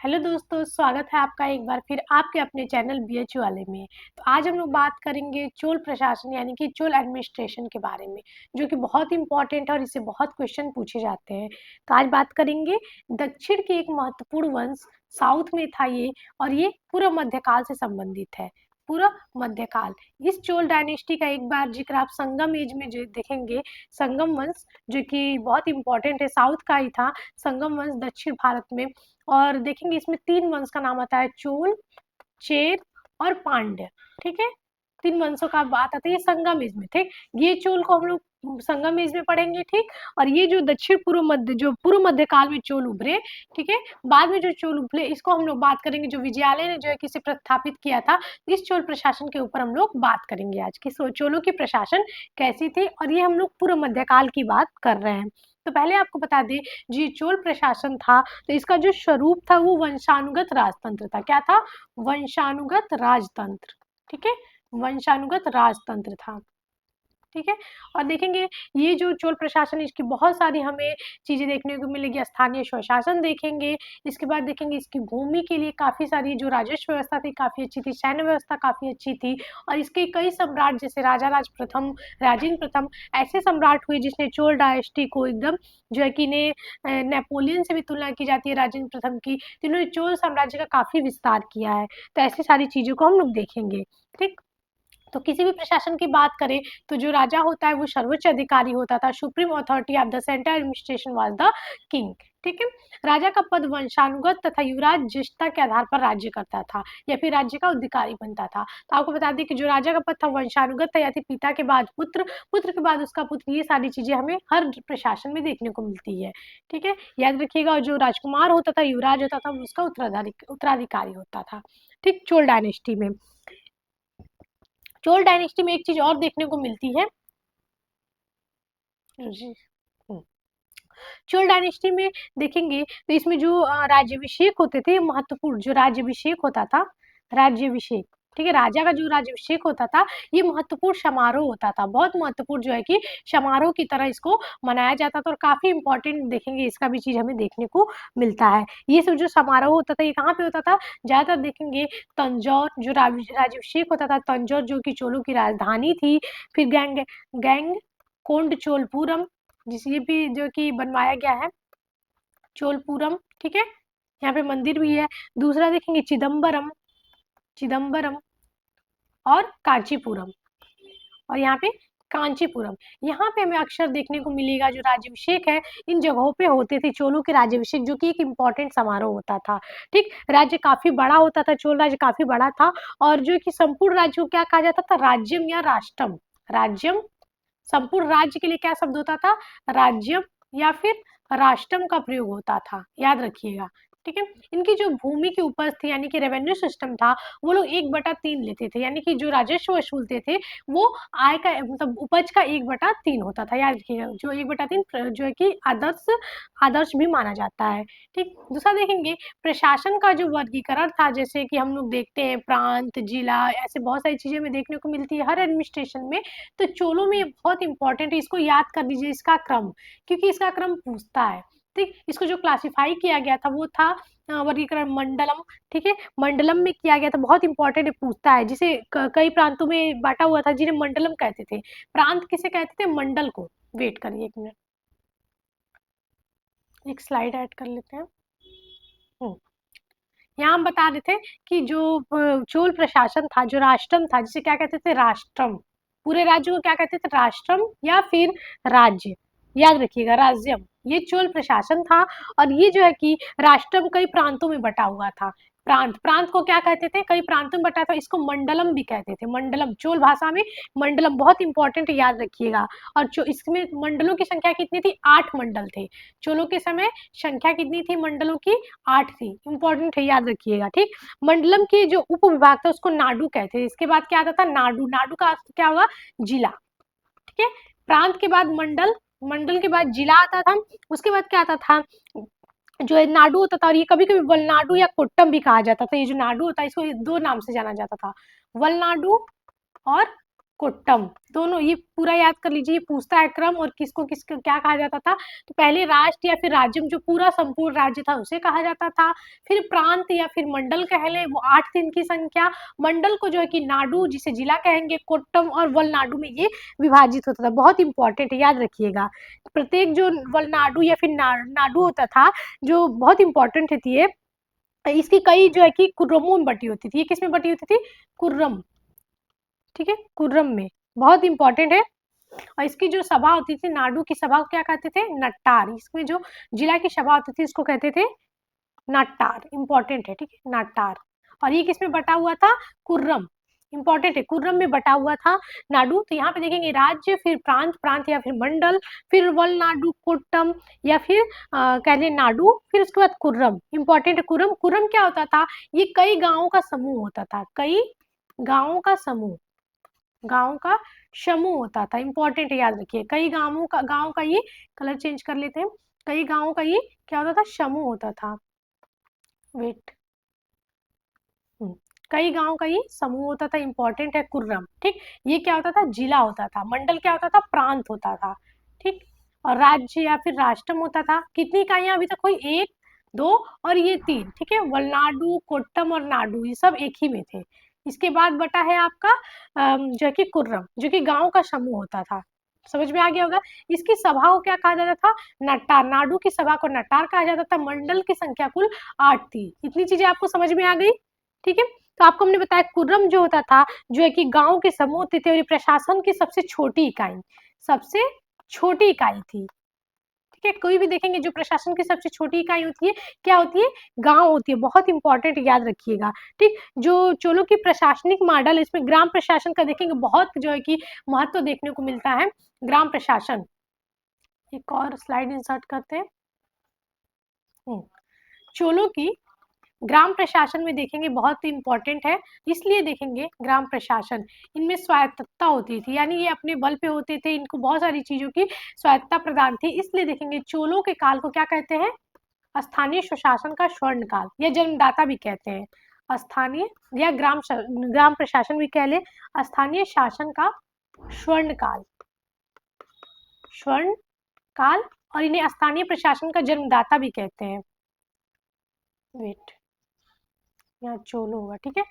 Hello दोस्तों, स्वागत है आपका एक बार फिर आपके अपने चैनल बीएचयू वाले में। तो आज हम लोग बात करेंगे चोल प्रशासन यानी कि चोल एडमिनिस्ट्रेशन के बारे में, जो कि बहुत इंपॉर्टेंट है और इससे बहुत क्वेश्चन पूछे जाते हैं। तो आज बात करेंगे दक्षिण के एक महत्वपूर्ण वंश साउथ में था ये, और ये पूर्व मध्यकाल से संबंधित है। पूरा मध्यकाल, इस चोल डायनेस्टी का एक बार जिक्र आप संगम एज में जो देखेंगे, संगम वंश, जो कि बहुत इंपॉर्टेंट है, साउथ का ही था संगम वंश दक्षिण भारत में। और देखेंगे इसमें 3 वंश का नाम आता है, चोल, चेर और पांड्य। ठीक है, 3 वंशों का बात आता है, ये संगम युग में। ठीक, ये चोल को हम लोग संगम युग में पढ़ेंगे। ठीक, और ये जो दक्षिण पूर्व मध्य, जो पूर्व मध्य काल में चोल उभरे, ठीक है, बाद में जो चोल उभरे इसको हम लोग बात करेंगे। जो विजयालय ने जो है किसे प्रस्थापित किया था, इस चोल प्रशासन के ऊपर हम लोग बात करेंगे आज की। चोलों की प्रशासन कैसी थी, और ये हम लोग पूर्व मध्यकाल की बात कर रहे हैं। तो पहले आपको बता दें, जो चोल प्रशासन था, तो इसका जो स्वरूप था वो वंशानुगत राजतंत्र था। क्या था? वंशानुगत राजतंत्र। ठीक है, वंशानुगत राजतंत्र था। ठीक है, और देखेंगे ये जो चोल प्रशासन, इसकी बहुत सारी हमें चीजें देखने को मिलेगी। स्थानीय स्वशासन देखेंगे, इसके बाद देखेंगे इसकी भूमि के लिए काफी सारी जो राजस्व व्यवस्था थी काफी अच्छी थी, सैन्य व्यवस्था काफी अच्छी थी, और इसके कई सम्राट जैसे राजा राज प्रथम, राजेंद्र प्रथम, ऐसे सम्राट हुए जिसने चोल डायनेस्टी को एकदम, जो है कि नेपोलियन से भी तुलना की जाती है राजेंद्र प्रथम की, तो इन्होंने चोल साम्राज्य का काफी विस्तार किया है। तो ऐसी सारी चीजों को हम लोग देखेंगे। ठीक, तो किसी भी प्रशासन की बात करें तो जो राजा होता है वो सर्वोच्च अधिकारी होता था। Supreme authority of the central administration was the king. ठीक है, राजा का पद वंशानुगत तथा युवराज ज्येष्ठता के आधार पर राज्य करता था, या फिर राज्य का अधिकारी बनता था। तो आपको बता दें कि जो राजा का पद था वंशानुगत था, या फिर पिता के बाद पुत्र, पुत्र के बाद उसका पुत्र, ये सारी चीजें हमें हर प्रशासन में देखने को मिलती है। ठीक है, याद रखिएगा, जो राजकुमार होता था, युवराज होता था, उसका उत्तराधिकारी होता था। ठीक, चोल डायनेस्टी में, चोल डायनेस्टी में एक चीज और देखने को मिलती है जी। चोल डायनेस्टी में देखेंगे तो इसमें जो राज्याभिषेक होते थे, महत्वपूर्ण जो राज्याभिषेक होता था, राज्याभिषेक, ठीक है, राजा का जो राज्याभिषेक होता था, ये महत्वपूर्ण समारोह होता था। बहुत महत्वपूर्ण जो है कि समारोह की तरह इसको मनाया जाता था, और काफी इंपॉर्टेंट देखेंगे इसका भी चीज हमें देखने को मिलता है। ये सब जो समारोह होता था, ये कहाँ पे होता था? ज्यादातर देखेंगे तंजौर, जो राज्याभिषेक होता था तंजौर, जो कि चोलों की राजधानी थी। फिर गैंग गैंग कोंड चोलपुरम, जिसे भी जो कि बनवाया गया है, चोलपुरम। ठीक है, यहाँ पे मंदिर भी है। दूसरा देखेंगे चिदम्बरम, चिदम्बरम और कांचीपुरम, और यहाँ पे कांचीपुरम। यहाँ पे हमें अक्सर देखने को मिलेगा जो राज्याभिषेक है, इन जगहों पे होते थे चोलों के राज्याभिषेक, जो कि एक इम्पॉर्टेंट समारोह होता था। ठीक, राज्य काफी बड़ा होता था, चोल राज्य काफी बड़ा था, और जो कि संपूर्ण राज्य को क्या कहा जाता था? राज्यम या राष्ट्रम। राज्यम, संपूर्ण राज्य के लिए क्या शब्द होता था? राज्यम या फिर राष्ट्रम का प्रयोग होता था, याद रखिएगा। ठीक है, इनकी जो भूमि की उपज थी, यानी कि रेवेन्यू सिस्टम था, वो लोग 1/3 लेते थे, यानी कि जो राजस्व वसूलते थे वो आय का, मतलब उपज का 1/3 होता था, याद रखिएगा। जो 1/3 जो है कि आदर्श, आदर्श भी माना जाता है। ठीक, दूसरा देखेंगे प्रशासन का जो वर्गीकरण था, जैसे कि हम लोग देखते हैं प्रांत, जिला, ऐसे बहुत सारी चीजें हमें देखने को मिलती है हर एडमिनिस्ट्रेशन में। तो चोलों में ये बहुत इंपॉर्टेंट है, इसको याद कर लीजिए, इसका क्रम, क्योंकि इसका क्रम पूछता है। ठीक, इसको जो क्लासिफाई किया गया था वो था वर्गीकरण मंडलम। ठीक है, मंडलम में किया गया था, बहुत इंपॉर्टेंट है, पूछता है, जिसे कई प्रांतों में बांटा हुआ था, जिन्हें मंडलम कहते थे। प्रांत किसे कहते थे? मंडल को। वेट करिए एक मिनट, एक स्लाइड ऐड कर लेते हैं। हम्म, यहाँ हम बता रहे थे कि जो चोल प्रशासन था, जो राष्ट्रम था, जिसे क्या कहते थे? राष्ट्रम। पूरे राज्य को क्या कहते थे? राष्ट्रम या फिर राज्य, याद रखिएगा, राज्यम। ये चोल प्रशासन था, और ये जो है कि राष्ट्रम कई प्रांतों में बटा हुआ था। प्रांत, प्रांत को क्या कहते थे? कई प्रांतों में बटा था, इसको मंडलम भी कहते थे। मंडलम, चोल भाषा में मंडलम बहुत इंपॉर्टेंट है, याद रखिएगा। और जो इसमें मंडलों की संख्या कितनी थी? 8 मंडल थे। चोलों के समय संख्या कितनी थी मंडलों की? 8 थी। इंपॉर्टेंट है, याद रखिएगा। ठीक, मंडलम के जो उप विभाग था उसको नाडु कहते थे। इसके बाद क्या आता था? नाडु। नाडु का अर्थ क्या होगा? जिला। ठीक है, प्रांत के बाद मंडल, मंडल के बाद जिला आता था। उसके बाद क्या आता था? जो है नाडु होता था, और ये कभी कभी वलनाडु या कोट्टम भी कहा जाता था। ये जो नाडु होता है, इसको 2 नाम से जाना जाता था, वलनाडु और कोट्टम, दोनों ये पूरा याद कर लीजिए, ये पूछता है क्रम और किसको किसको क्या कहा जाता था। तो पहले राष्ट्र या फिर राज्य, जो पूरा संपूर्ण राज्य था उसे कहा जाता था। फिर प्रांत या फिर मंडल कह लें, वो 8 थी इनकी संख्या। मंडल को जो है कि नाडु जिसे जिला कहेंगे, कोट्टम और वलनाडु में ये विभाजित होता था। बहुत इंपॉर्टेंट है, याद रखिएगा। प्रत्येक जो वलनाडु या फिर नाडु होता था, जो बहुत इंपॉर्टेंट थी ये, इसकी कई जो है कि कुर्रमों में बटी होती थी। ये किस में बटी होती थी? कुर्रम, ठीक है, कुर्रम में। बहुत इंपॉर्टेंट है। और इसकी जो सभा होती थी, नाडु की सभा को क्या कहते थे? नट्टार। इसमें जो जिला की सभा होती थी इसको कहते थे नाट्टार। इंपॉर्टेंट है, ठीक है, नाट्टार। और ये किसमें बटा हुआ था? कुर्रम। इंपॉर्टेंट है, कुर्रम में बटा हुआ था नाडु। तो यहाँ पे देखेंगे राज्य, फिर प्रांत, प्रांत या फिर मंडल, फिर वलनाडु, कोट्टम या फिर कह लें नाडु, फिर उसके बाद कुर्रम। इंपॉर्टेंट है कुर्रम। कुर्रम क्या होता था? ये कई गांवों का समूह होता था, कई गांवों का समूह, गांव का समूह होता था। इंपॉर्टेंट है, याद रखिए। कई गांव का ये, कलर चेंज कर लेते हैं, कई गांवों का ये क्या होता था? समूह होता था। वेट, कई गांव का ये समूह होता था। इंपॉर्टेंट है कुर्रम, ठीक। ये क्या होता था? जिला होता था। मंडल क्या होता था? प्रांत होता था, ठीक। और राज्य या फिर राष्ट्रम होता था। कितनी इकाइयां अभी तक हुई? 1, 2 और ये 3, ठीक है। वलनाडु, कोट्टम और नाडु ये सब एक ही में थे। इसके बाद बटा है आपका जो है कि कुर्रम, जो कि गांव का समूह होता था। समझ में आ गया होगा। इसकी सभा को क्या कहा जाता था? नट्टार। नाडु की सभा को नट्टार कहा जाता था। मंडल की संख्या कुल 8 थी। इतनी चीजें आपको समझ में आ गई, ठीक है। तो आपको हमने बताया कुर्रम जो होता था, जो है कि गांव के समूह होते थे, और ये प्रशासन की सबसे छोटी इकाई, सबसे छोटी इकाई थी, ठीक है। कोई भी देखेंगे जो प्रशासन की सबसे छोटी इकाई होती है, क्या होती है? गांव होती है। बहुत इंपॉर्टेंट, याद रखिएगा, ठीक। जो चोलों की प्रशासनिक मॉडल, इसमें ग्राम प्रशासन का देखेंगे बहुत जो है कि महत्व देखने को मिलता है। ग्राम प्रशासन, एक और स्लाइड इंसर्ट करते हैं। चोलों की ग्राम प्रशासन में देखेंगे बहुत इंपॉर्टेंट है, इसलिए देखेंगे ग्राम प्रशासन, इनमें स्वायत्तता होती थी, यानी ये अपने बल पे होते थे, इनको बहुत सारी चीजों की स्वायत्तता प्रदान थी। इसलिए देखेंगे चोलों के काल को क्या कहते हैं? स्थानीय स्वशासन का स्वर्ण काल या जन्मदाता भी कहते हैं। स्थानीय या ग्राम प्रशासन भी कह ले, स्थानीय शासन का स्वर्ण काल, स्वर्ण काल। और इन्हें स्थानीय प्रशासन का जन्मदाता भी कहते हैं। वेट, यहाँ चोलो होगा, ठीक है।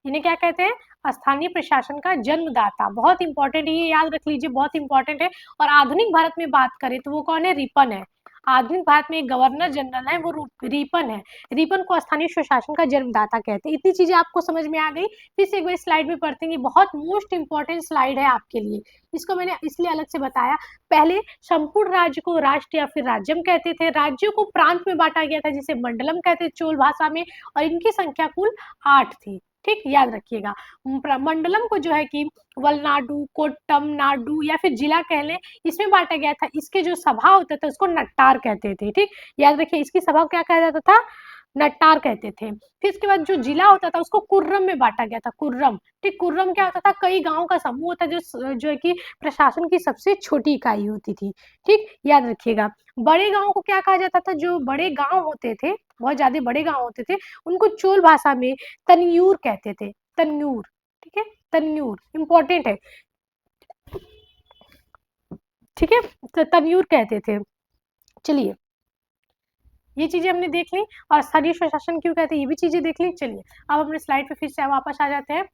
इन्हें क्या कहते हैं? स्थानीय प्रशासन का जन्मदाता। बहुत इंपॉर्टेंट है, ये याद रख लीजिए, बहुत इंपॉर्टेंट है। और आधुनिक भारत में बात करें तो वो कौन है? रिपन है। आधुनिक भारत में एक गवर्नर जनरल है, वो रिपन है। रिपन को स्थानीय स्वशासन का जन्मदाता कहते हैं। इतनी चीजें आपको समझ में आ गई। फिर से एक बार स्लाइड में पढ़ते हैं, बहुत मोस्ट इंपॉर्टेंट स्लाइड है आपके लिए। इसको मैंने इसलिए अलग से बताया। पहले संपूर्ण राज्य को राष्ट्र या फिर राज्यम कहते थे। राज्यों को प्रांत में बांटा गया था, जिसे मंडलम कहते थे चोल भाषा में, और इनकी संख्या कुल 8 थी, ठीक, याद रखिएगा। मंडलम को जो है कि वलनाडु, कोट्टम, नाडु या फिर जिला कह लें, इसमें बांटा गया था। इसके जो सभा होता था उसको नट्टार कहते थे, ठीक, याद रखिए। इसकी सभा को क्या कहा जाता था? नट्टार कहते थे। फिर इसके बाद जो जिला होता था उसको कुर्रम में बांटा गया था, कुर्रम, ठीक। कुर्रम क्या होता था? कई गांवों का समूह होता, जो है कि प्रशासन की सबसे छोटी इकाई होती थी, ठीक, याद रखिएगा। बड़े गांव को क्या कहा जाता था? जो बड़े गांव होते थे, बहुत ज्यादा बड़े गांव होते थे, उनको चोल भाषा में तन्यूर कहते थे, तन्यूर, ठीक है, तन्यूर। इंपॉर्टेंट है, ठीक है, तो तन्यूर कहते थे। चलिए, ये चीजें हमने देख ली। और स्थानीय स्वशासन क्यों कहते हैं, ये भी चीजें देख ली। चलिए, अब अपने स्लाइड पे फिर से वापस आ जाते हैं।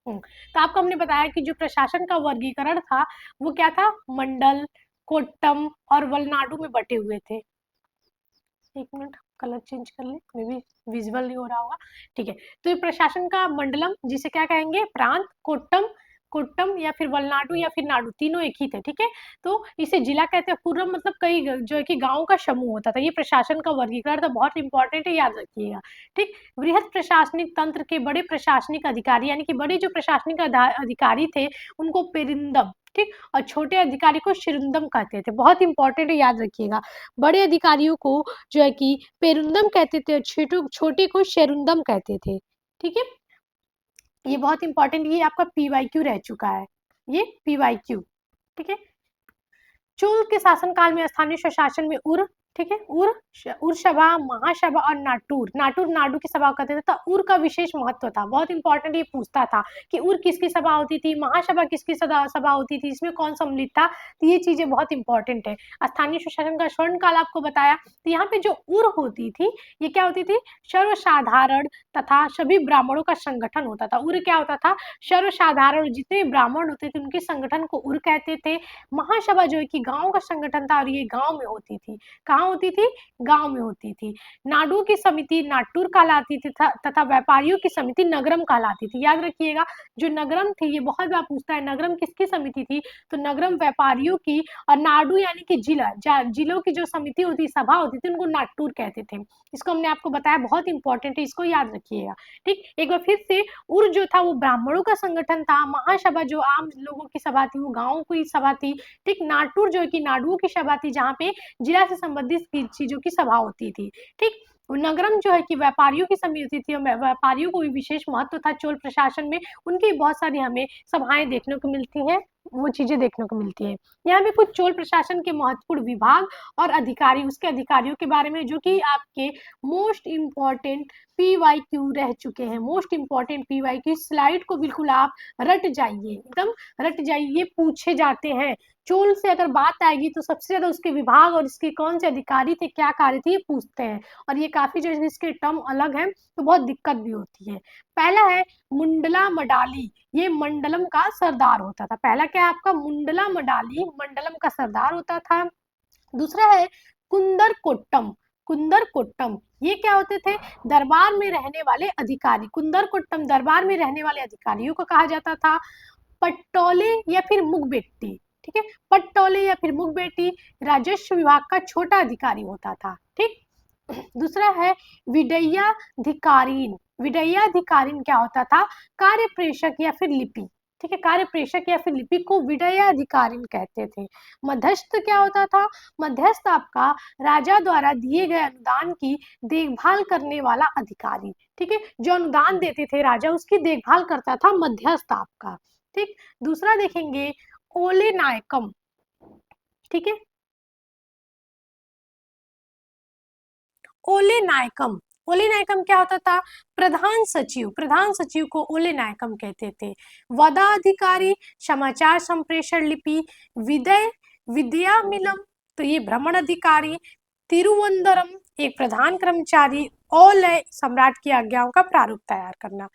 तो आपको हमने बताया कि जो प्रशासन का वर्गीकरण था वो क्या था? मंडल, कोट्टम और वलनाडु में बटे हुए थे। एक मिनट, कलर चेंज कर ले, मे बी विजुअल नहीं हो रहा होगा, ठीक है। तो ये प्रशासन का मंडलम, जिसे क्या कहेंगे? प्रांत, कोट्टम, कोट्टम या फिर वलनाडु या फिर नाडु, तीनों एक ही थे, ठीक है। तो इसे जिला कहते हैं। कुर्रम मतलब कई जो है कि गांव का समूह होता था। ये प्रशासन का वर्गीकरण था, बहुत इंपॉर्टेंट है, याद रखिएगा, ठीक। वृहद प्रशासनिक तंत्र के बड़े प्रशासनिक अधिकारी, यानी कि बड़े जो प्रशासनिक अधिकारी थे उनको पेरिंदम, ठीक, और छोटे अधिकारी को शिरुंदम कहते थे। बहुत इंपॉर्टेंट है, याद रखिएगा। बड़े अधिकारियों को जो है कि पेरुंदम कहते थे, और छोटे को शेरुंदम कहते थे, ठीक है। ये बहुत इंपॉर्टेंट, ये आपका पीवाईक्यू रह चुका है, ये पीवाईक्यू, ठीक है। चोल के शासनकाल में स्थानीय स्वशासन में उर, ठीक है। उर सभा, महासभा और नाटुर, नाटुर नाडु की सभा कहते थे। तो उर का विशेष महत्व था, बहुत इंपॉर्टेंट ये पूछता था कि उर किसकी सभा होती थी, महासभा किसकी सभा होती थी, इसमें कौन सम्मिलित था। तो ये चीजें बहुत इंपॉर्टेंट है। स्थानीय स्वशासन का स्वर्ण काल आपको बताया। तो यहाँ पे जो उर होती थी, ये क्या होती थी, सर्वसाधारण तथा सभी ब्राह्मणों का संगठन होता था। उर क्या होता था, सर्वसाधारण जितने ब्राह्मण होते थे उनके संगठन को उर कहते थे। महासभा जो है कि गांव का संगठन था और ये गांव में होती थी। कहाँ होती थी, गांव में होती थी। नाडु की समिति नाटुर कहलाती थी तथा व्यापारियों की समिति नगरम कहलाती थी। याद रखिएगा, जो नगरम थी, ये बहुत बार पूछता है, नगरम किसकी समिति थी, तो नगरम व्यापारियों की, और नाडु यानी कि जिला, जिलों की जो समिति होती, सभा होती थी, उनको नाटुर कहते थे। इसको हमने आपको बताया, बहुत इंपॉर्टेंट है, इसको याद रखिएगा। ठीक, एक बार फिर से, उर जो था वो ब्राह्मणों का संगठन था। महासभा जो आम लोगों की सभा थी, वो गाँव की सभा थी। ठीक, नाटुर जो है कि नाडुओं की सभा थी, जहाँ पे जिला से संबंधित चीजों की सभा होती थी। ठीक, नगरम जो है कि व्यापारियों की समिति थी, व्यापारियों को भी विशेष महत्व था चोल प्रशासन में। उनकी बहुत सारी हमें सभाएं देखने को मिलती हैं, वो चीजें देखने को मिलती है। यहाँ पे कुछ चोल प्रशासन के महत्वपूर्ण विभाग और अधिकारी, उसके अधिकारियों के बारे में, जो कि आपके मोस्ट इंपॉर्टेंट PYQ रह चुके हैं। मोस्ट इंपॉर्टेंट PYQ, स्लाइड को बिल्कुल आप रट जाइए, एकदम रट जाइए, ये पूछे जाते हैं। चोल से अगर बात आएगी तो सबसे ज्यादा उसके विभाग और इसके कौन से अधिकारी थे, क्या कार्य थे, ये पूछते हैं। और ये काफी जो इसके टर्म अलग है, तो बहुत दिक्कत भी होती है। पहला है मुंडला मडाली, ये मंडलम का सरदार होता था। पहला क्या है आपका, मुंडला मडाली मंडलम का सरदार होता था। दूसरा है कुंदर कोट्टम, कुंदर कोट्टम, ये क्या होते थे, दरबार में रहने वाले अधिकारी। कुंदर कोट्टम दरबार में रहने वाले अधिकारियों को कहा जाता था। पट्टोले या फिर मुगबेट्टी, ठीक है, पट्टोले या फिर मुगबेट्टी राजस्व विभाग का छोटा अधिकारी होता था। ठीक, दूसरा है विडैयाधिकारीन, विडैयाधिकारीन क्या होता था, कार्य प्रेषक या फिर लिपि। ठीक है, कार्य प्रेषक या फिर लिपि को विडैयाधिकारीन कहते थे। मध्यस्थ क्या होता था, मध्यस्थ आपका राजा द्वारा दिए गए अनुदान की देखभाल करने वाला अधिकारी। ठीक है, जो अनुदान देते थे राजा, उसकी देखभाल करता था मध्यस्थ आपका। ठीक, दूसरा देखेंगे ओले नायकम। ठीक है, ओले नायकम, ओले नायकम क्या होता था, प्रधान सचिव, प्रधान सचिव को ओले नायकम कहते थे। वदाधिकारी, समाचार संप्रेषण लिपि। विदय, विद्या मिलम, तो ये भ्रमण अधिकारी। तिरुवंदरम, एक प्रधान कर्मचारी। औलय, सम्राट की आज्ञाओं का प्रारूप तैयार करना।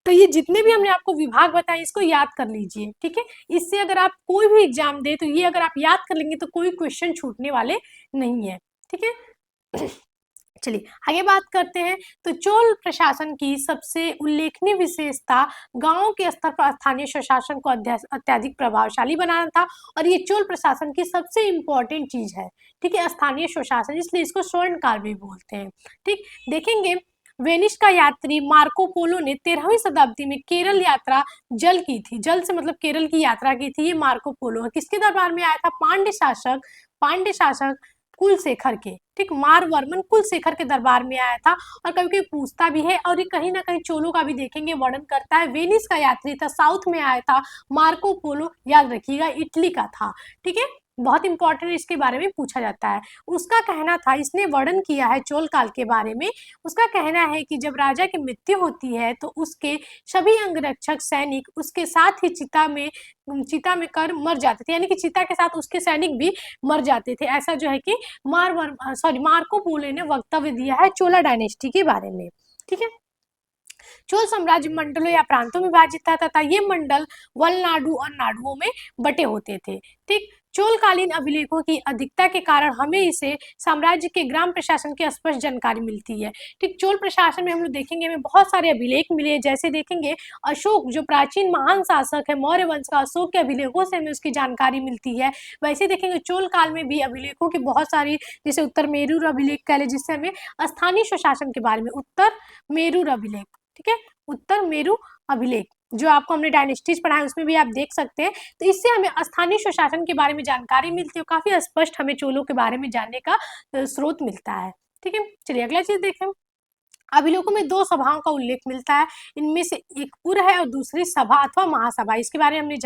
तो ये जितने भी हमने आपको विभाग बताए, इसको याद कर लीजिए। ठीक है, इससे अगर आप कोई भी एग्जाम दे, तो ये अगर आप याद कर लेंगे तो कोई क्वेश्चन छूटने वाले नहीं है। ठीक है, चलिए आगे बात करते हैं। तो चोल प्रशासन की सबसे उल्लेखनीय विशेषता गांव के स्तर पर स्थानीय स्वशासन को अत्यधिक प्रभावशाली बनाना था। और ये चोल प्रशासन की सबसे इंपॉर्टेंट चीज है। ठीक है, स्थानीय स्वशासन, इसलिए इसको स्वर्ण काल भी बोलते हैं। ठीक, देखेंगे वेनिस का यात्री मार्को पोलो ने 13वीं शताब्दी में केरल यात्रा जल की थी। जल से मतलब केरल की यात्रा की थी। ये मार्को पोलो किसके दरबार में आया था, पांड्य शासक कुलशेखर के। ठीक, मारवर्मन कुलशेखर के दरबार में आया था। और कभी कभी पूछता भी है, और ये कहीं ना कहीं चोलों का भी देखेंगे वर्णन करता है। वेनिस का यात्री था, साउथ में आया था। मार्को पोलो याद रखिएगा इटली का था। ठीक है, बहुत इंपॉर्टेंट, इसके बारे में पूछा जाता है। उसका कहना था, इसने वर्णन किया है चोल काल के बारे में। उसका कहना है कि जब राजा की मृत्यु होती है तो उसके सभी अंगरक्षक सैनिक उसके साथ ही चिता में कर मर जाते थे, यानी कि चिता के साथ उसके सैनिक भी मर जाते थे। ऐसा जो है कि मार्को पोलो ने वक्तव्य दिया है चोला डायनेस्टी के बारे में। ठीक है, चोल साम्राज्य मंडलों या प्रांतों में विभाजित था तथा ये मंडल वलनाडु और नाडुओं में बटे होते थे। ठीक, चोलकालीन अभिलेखों की अधिकता के कारण हमें इसे साम्राज्य के ग्राम प्रशासन की स्पष्ट जानकारी मिलती है। ठीक, चोल प्रशासन में हम लोग देखेंगे, हमें बहुत सारे अभिलेख मिले। जैसे देखेंगे अशोक, जो प्राचीन महान शासक है मौर्य वंश का, अशोक के अभिलेखों से हमें उसकी जानकारी मिलती है। वैसे देखेंगे चोल काल में भी अभिलेखों की बहुत सारी, जैसे उत्तर मेरूर अभिलेख कह ले, जिससे हमें स्थानीय स्वशासन के बारे में, उत्तर मेरूर अभिलेख, ठीक है, उत्तर मेरू अभिलेख, जो आपको हमने डायनेस्टीज पढ़ा है उसमें भी आप देख सकते हैं। तो इससे हमें स्थानीय स्वशासन के बारे में जानकारी मिलती है, काफी स्पष्ट हमें चोलों के बारे में जानने का स्रोत मिलता है। ठीक है, चलिए अगला चीज देखें। अभिलेखों में दो सभाओं का उल्लेख मिलता है, इनमें से एक उर है और दूसरी सभा अथवा महासभा। इसके बारे में हमने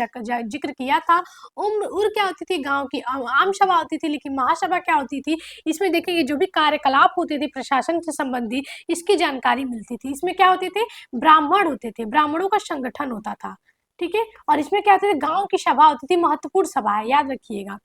जिक्र किया था। उर क्या होती थी, गांव की आम सभा होती थी, लेकिन महासभा क्या होती थी, इसमें देखिए जो भी कार्यकलाप होते थे प्रशासन से संबंधित, इसकी जानकारी मिलती थी। इसमें क्या होते थे, ब्राह्मण होते थे, ब्राह्मणों का संगठन होता था, ठीक है। और इसमें क्या होते थे, गाँव की सभा होती थी, महत्वपूर्ण सभा है, याद रखिएगा।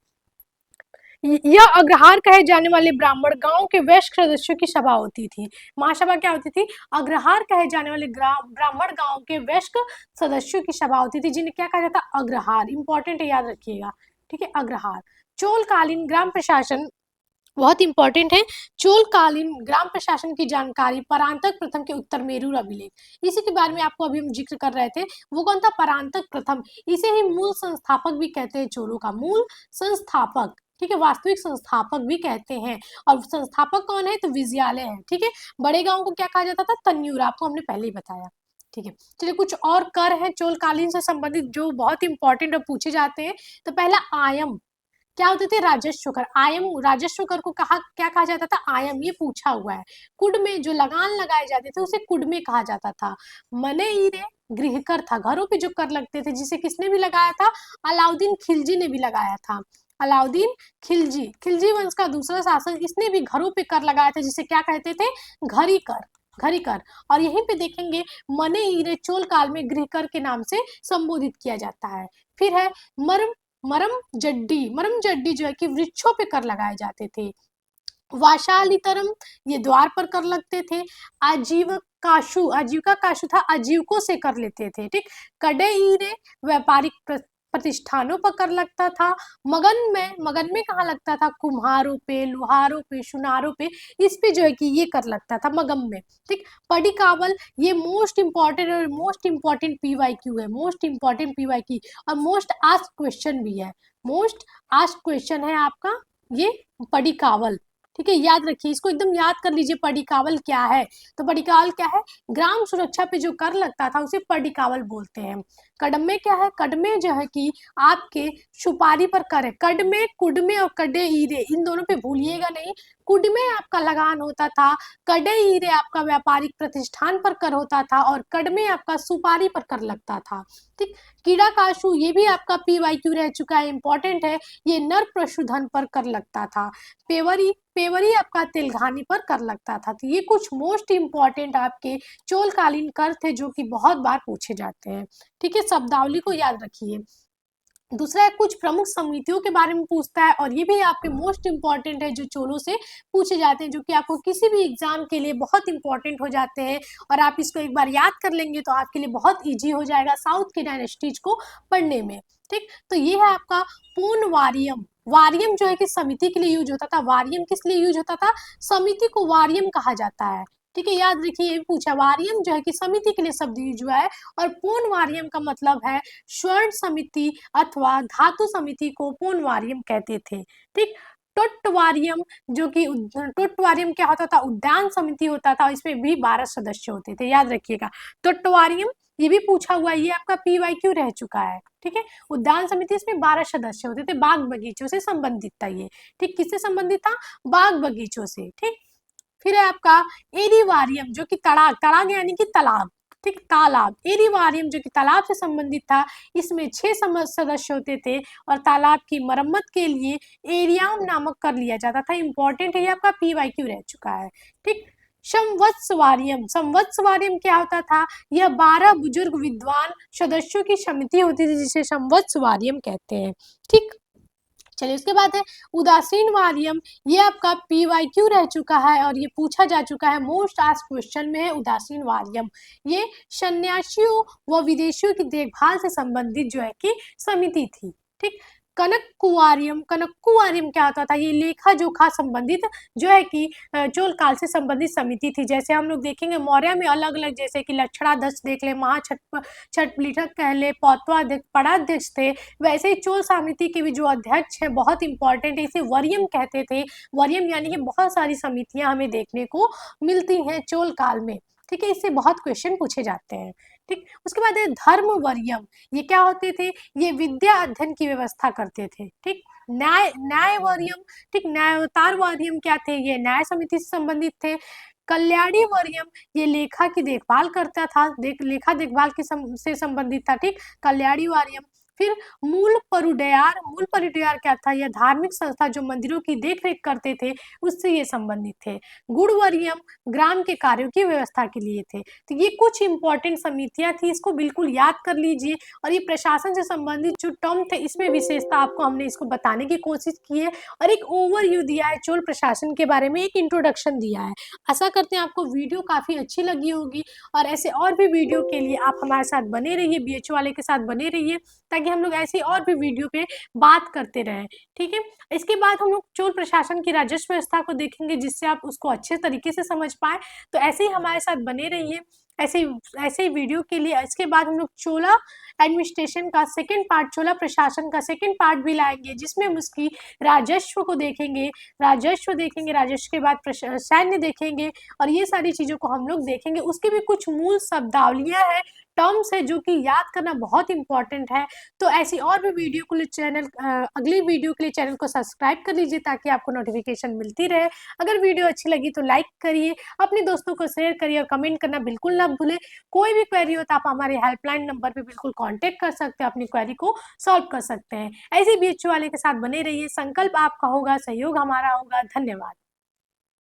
यह अग्रहार कहे जाने वाले ब्राह्मण गांव के वयस्क सदस्यों की सभा होती थी। महासभा क्या होती थी, अग्रहार कहे जाने वाले ब्राह्मण गांव के वयस्क सदस्यों की सभा होती थी, जिन्हें क्या कहा जाता, अग्रहार। इंपॉर्टेंट है, याद रखिएगा, ठीक है, अग्रहार। चोलकालीन ग्राम प्रशासन बहुत इंपॉर्टेंट है। चोलकालीन ग्राम प्रशासन की जानकारी परांतक प्रथम के उत्तर मेरूर अभिलेख, इसी के बारे में आपको अभी हम जिक्र कर रहे थे। वो कौन था, परांतक प्रथम। इसे ही मूल संस्थापक भी कहते हैं, चोलों का मूल संस्थापक, ठीक है, वास्तविक संस्थापक भी कहते हैं। और संस्थापक कौन है, तो विजयालय है, ठीक है। बड़े गांव को क्या कहा जाता था, तन्यूर, आपको हमने पहले ही बताया, ठीक है। चलिए कुछ और कर है चोलकालीन से संबंधित जो बहुत इंपॉर्टेंट और पूछे जाते हैं। तो पहला आयम, क्या होते थे, राजस्व कर। आयम, राजस्व कर को कहा, क्या कहा जाता था, आयम, ये पूछा हुआ है। कुड में जो लगान लगाए जाते थे उसे कुड में कहा जाता था। मने ईरे गृह कर था, घरों पे जो कर लगते थे, जिसे किसने भी लगाया था, अलाउद्दीन खिलजी ने भी लगाया था। अलाउद्दीन खिलजी, खिलजी वंश का दूसरा शासक, इसने भी घरों पे कर लगाया था, जिसे क्या कहते थे, घरी कर, घरी कर। और यहीं पे देखेंगे मने ईरे चोल काल में गृह कर के नाम से संबोधित किया जाता है। फिर है मरम मरम जड्डी, मरम जड्डी जो है कि वृक्षों पे कर लगाए जाते थे। वाशालितरम, ये द्वार पर कर लगते थे। आजीवकाशु, आजीविका काशु था, आजीवकों से कर लेते थे, ठीक। कडेईरे, व्यापारिक प्रतिष्ठानों पर कर लगता था। मगन में कहाँ लगता था, कुम्हारों पे, लोहारों पे, सुनारों पे, इस पे जो है कि ये कर लगता था, मगम में, ठीक। पडिकावल, ये मोस्ट इंपॉर्टेंट और मोस्ट इंपॉर्टेंट पीवाईक्यू है, मोस्ट इंपॉर्टेंट पीवाईक्यू और मोस्ट आस्क्ड क्वेश्चन भी है, मोस्ट आस्क्ड क्वेश्चन है आपका ये पडिकावल, ठीक है। याद रखिए, इसको एकदम याद कर लीजिए, पडिकावल क्या है। तो पडिकावल क्या है, ग्राम सुरक्षा पे जो कर लगता था उसे पडिकावल बोलते हैं। कड़मे क्या है, कड़मे जो है कि आपके सुपारी पर कर है। कड़मे, कुडमे और कड़े ईरे, इन दोनों पे भूलिएगा नहीं। कुडमे आपका लगान होता था, कड़े ईरे आपका व्यापारिक प्रतिष्ठान पर कर होता था, और कड़मे आपका सुपारी पर कर लगता था, ठीक। कीड़ा काशु, ये भी आपका पीवाईक्यू रह चुका है, इंपॉर्टेंट है, ये नर पशुधन पर कर लगता था। पेवरी, पेवरी आपका तेलघानी पर कर लगता था। तो ये कुछ मोस्ट इंपॉर्टेंट आपके चोलकालीन कर थे जो कि बहुत बार पूछे जाते हैं, ठीक है। शब्दावली को याद रखिए। दूसरा है कुछ प्रमुख समितियों के बारे में पूछता है, और ये भी आपके मोस्ट इंपॉर्टेंट है, जो चोलों से पूछे जाते हैं, जो कि आपको किसी भी एग्जाम के लिए बहुत इंपॉर्टेंट हो जाते हैं। और आप इसको एक बार याद कर लेंगे तो आपके लिए बहुत ईजी हो जाएगा साउथ की डायनेस्टीज को पढ़ने में, ठीक। तो ये है आपका पूर्ण वारियम। वारियम जो है कि समिति के लिए यूज होता था। वारियम किस लिए यूज होता था, समिति को वारियम कहा जाता है, ठीक है। याद रखिए, ये भी पूछा, वारियम जो है कि समिति के लिए शब्द यूज हुआ है। और पूर्ण वारियम का मतलब है स्वर्ण समिति अथवा धातु समिति को पूर्ण वारियम कहते थे, ठीक। टोटवारियम, जो कि टोटवारियम क्या होता था, उद्यान समिति होता था, इसमें भी 12 सदस्य होते थे, याद रखिएगा। टोटवारियम ये भी पूछा हुआ है, ये आपका पीवाईक्यू रह चुका है, ठीक है। उद्यान समिति, इसमें 12 सदस्य होते थे, बाग बगीचों से संबंधित था ये, ठीक। किससे संबंधित था, बाग बगीचों से, ठीक। फिर है आपका एरिवारियम, जो कि तड़ाग, तड़ाग यानी कि तालाब, ठीक, तालाब। एरिवारियम जो कि तालाब से संबंधित था, इसमें 6 सदस्य होते थे, और तालाब की मरम्मत के लिए एरियाम नामक कर लिया जाता था। इंपॉर्टेंट है, ये आपका पीवाईक्यू रह चुका है, ठीक। संवत्सवारियम, संवत्सवारियम क्या होता था, यह 12 बुजुर्ग विद्वान सदस्यों की समिति होती थी, जिसे संवत्सवारियम कहते हैं, ठीक। चलिए उसके बाद है उदासीन वारियम, ये आपका पीवाईक्यू रह चुका है, और ये पूछा जा चुका है, मोस्ट आस्क्ड क्वेश्चन में है उदासीन वारियम। ये सन्यासियों व विदेशियों की देखभाल से संबंधित जो है कि समिति थी, ठीक। कनक कुवारियम, कनक कुवारियम क्या होता था, ये लेखा जोखा संबंधित जो है कि चोल काल से संबंधित समिति थी। जैसे हम लोग देखेंगे मौर्य में अलग अलग, जैसे कि लक्षणाध्यक्ष देख ले, छठ कह ले, पौत्वाध्यक्ष, पड़ाध्यक्ष थे, वैसे ही चोल समिति के भी जो अध्यक्ष है बहुत इंपॉर्टेंट है, इसे वरियम कहते थे। वरियम यानी कि बहुत सारी समितियां हमें देखने को मिलती हैं चोल काल में, ठीक है। इससे बहुत क्वेश्चन पूछे जाते हैं, ठीक। उसके बाद है धर्म वरियम, ये क्या होते थे, ये विद्या अध्ययन की व्यवस्था करते थे, ठीक। न्याय, न्याय वरियम, ठीक, न्यायोत्तर वरियम क्या थे, ये न्याय समिति से संबंधित थे। कल्याणी वर्यम ये लेखा की देखभाल करता था, लेखा देखभाल से संबंधित था, ठीक। कल्याणी वर्यम। फिर मूल परुडयार क्या था? यह धार्मिक संस्था जो मंदिरों की देख रेख करते थे, उससे ये संबंधित थे। गुणवर्यम ग्राम के कार्यों की व्यवस्था के लिए थे। तो ये कुछ इंपॉर्टेंट समितियां थी, इसको बिल्कुल याद कर लीजिए। और ये प्रशासन से संबंधित जो टर्म थे, इसमें विशेषता आपको हमने इसको बताने की कोशिश की है और एक ओवरव्यू दिया है चोल प्रशासन के बारे में, एक इंट्रोडक्शन दिया है। आशा करते हैं आपको वीडियो काफी अच्छी लगी होगी और ऐसे और भी वीडियो के लिए आप हमारे साथ बने रहिए, बीएचओ वाले के साथ बने रहिए, ताकि हम लोग ऐसी और भी वीडियो पे बात करते रहें, ठीक है। इसके बाद हम लोग चोल प्रशासन की राजस्व व्यवस्था को देखेंगे, जिससे आप उसको अच्छे तरीके से समझ पाए। तो ऐसे ही हमारे साथ बने रहिए, ऐसे ऐसे ही वीडियो के लिए। इसके बाद हम लोग चोला एडमिनिस्ट्रेशन का सेकंड पार्ट, चोला प्रशासन का सेकंड पार्ट भी लाएंगे, जिसमें हम उसकी राजस्व को देखेंगे, राजस्व के बाद सैन्य देखेंगे और ये सारी चीज़ों को हम लोग देखेंगे। उसके भी कुछ मूल शब्दावलियाँ हैं, टर्म्स है, जो कि याद करना बहुत इंपॉर्टेंट है। तो ऐसी और भी वीडियो के लिए अगली वीडियो के लिए चैनल को सब्सक्राइब कर लीजिए, ताकि आपको नोटिफिकेशन मिलती रहे। अगर वीडियो अच्छी लगी तो लाइक करिए, अपने दोस्तों को शेयर करिए और कमेंट करना बिल्कुल ना भूलें। कोई भी क्वेरी हो तो आप हमारे हेल्पलाइन नंबर पे बिल्कुल कांटेक्ट कर सकते हैं, अपनी क्वेरी को सॉल्व कर सकते हैं। ऐसे बीएचओ वाले के साथ बने रहिए। संकल्प आपका होगा, सहयोग हमारा होगा। धन्यवाद।